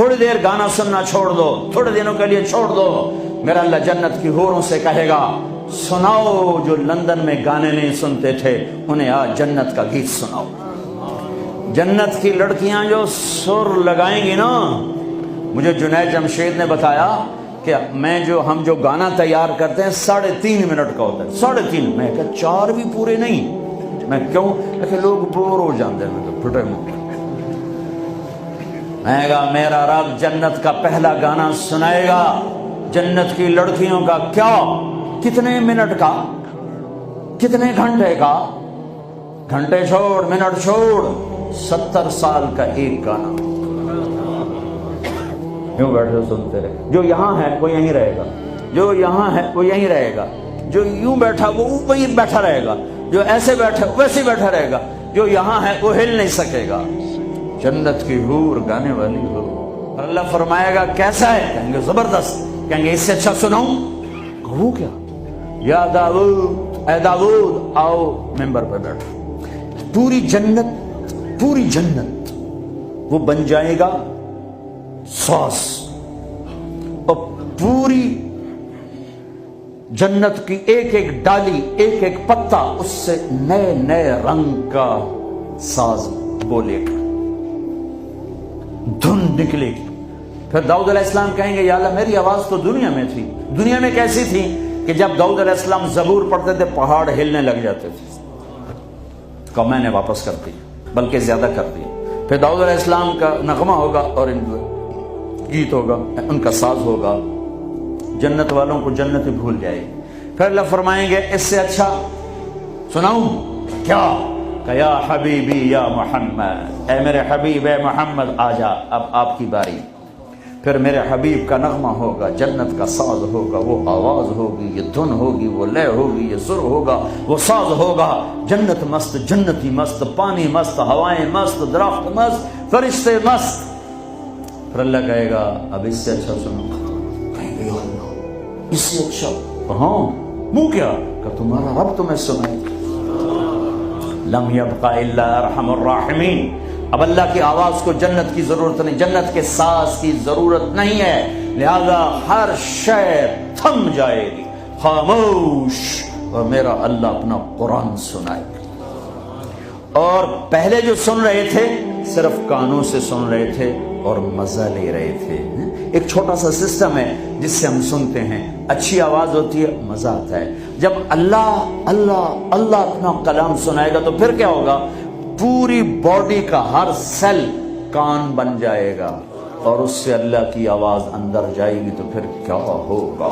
تھوڑی دیر گانا سننا چھوڑ دو، تھوڑے دنوں کے لیے چھوڑ دو، میرا اللہ جنت کی حوروں سے کہے گا سناؤ جو لندن میں گانے نہیں سنتے تھے انہیں آج جنت کا گیت سناؤ۔ جنت کی لڑکیاں جو سر لگائیں گی نا، مجھے جنید جمشید نے بتایا کہ ہم جو گانا تیار کرتے ہیں 3.5 منٹ کا ہوتا ہے، 3.5، میں کہا 4 بھی پورے نہیں، میں کیوں کہ لوگ بور ہو جاتے ہیں، میں پھٹے منہ، میں کہا میرا رب جنت کا پہلا گانا سنائے گا جنت کی لڑکیوں کا، کیا کتنے منٹ کا، کتنے گھنٹے کا، گھنٹے چھوڑ منٹ چھوڑ، 70 سال کا ایک گانا، یوں بیٹھے سنتے رہے، جو یہاں ہے وہ یہیں رہے گا، جو یہاں ہے وہ یہیں رہے گا، جو یوں بیٹھا وہ وہیں بیٹھا رہے گا، جو ایسے بیٹھا ویسے بیٹھا رہے گا، جو یہاں ہے وہ ہل نہیں سکے گا۔ جنت کی حور گانے والی ہو، اور اللہ فرمائے گا کیسا ہے، کہیں گے زبردست، کہیں گے اس سے اچھا سناؤں، وہ کیا، یا داؤد اے داؤد آؤ ممبر پہ بیٹھو، پوری جنت وہ بن جائے گا ساس، اور پوری جنت کی ایک ایک ڈالی، ایک ایک پتا اس سے نئے نئے رنگ کا ساز بولے گا، دھن نکلے گی۔ پھر داؤد علیہ السلام کہیں گے یا اللہ میری آواز تو دنیا میں تھی، دنیا میں کیسی تھی کہ جب داؤد علیہ السلام زبور پڑھتے تھے پہاڑ ہلنے لگ جاتے تھے، کہ میں نے واپس کر دی، بلکہ زیادہ کر دی۔ پھر داؤد علیہ السلام کا نغمہ ہوگا اور ان گیت ہوگا، ان کا ساز ہوگا، جنت والوں کو جنت بھول جائے گی۔ پھر اللہ فرمائیں گے اس سے اچھا سناؤں کیا، کہ یا حبیبی یا محمد، اے میرے حبیب اے محمد آجا، اب آپ کی باری۔ پھر میرے حبیب کا نغمہ ہوگا، جنت کا ساز ہوگا، وہ آواز ہوگی، یہ دھن ہوگی، وہ لے ہوگی، یہ سر ہوگا، وہ ساز ہوگا، جنت مست، جنتی مست، پانی مست، ہوائیں مست، درخت مست، فرشتے مست۔ پھر اللہ کہے گا اب اس سے اچھا سنو، کہیں گے یا اللہ اس سے اچھا، ہاں منہ کیا، کہ تمہارا رب تمہیں سنائے۔ لم یبقى الا ارحم الراحمین، اب اللہ کی آواز کو جنت کی ضرورت نہیں، جنت کے ساز کی ضرورت نہیں ہے، لہذا ہر شے تھم جائے گی، خاموش، اور میرا اللہ اپنا قرآن سنائے گا۔ اور پہلے جو سن رہے تھے صرف کانوں سے سن رہے تھے اور مزہ لے رہے تھے۔ ایک چھوٹا سا سسٹم ہے جس سے ہم سنتے ہیں، اچھی آواز ہوتی ہے، مزہ آتا ہے۔ جب اللہ اللہ اللہ اپنا کلام سنائے گا تو پھر کیا ہوگا، پوری باڈی کا ہر سیل کان بن جائے گا، اور اس سے اللہ کی آواز اندر جائے گی تو پھر کیا ہوگا۔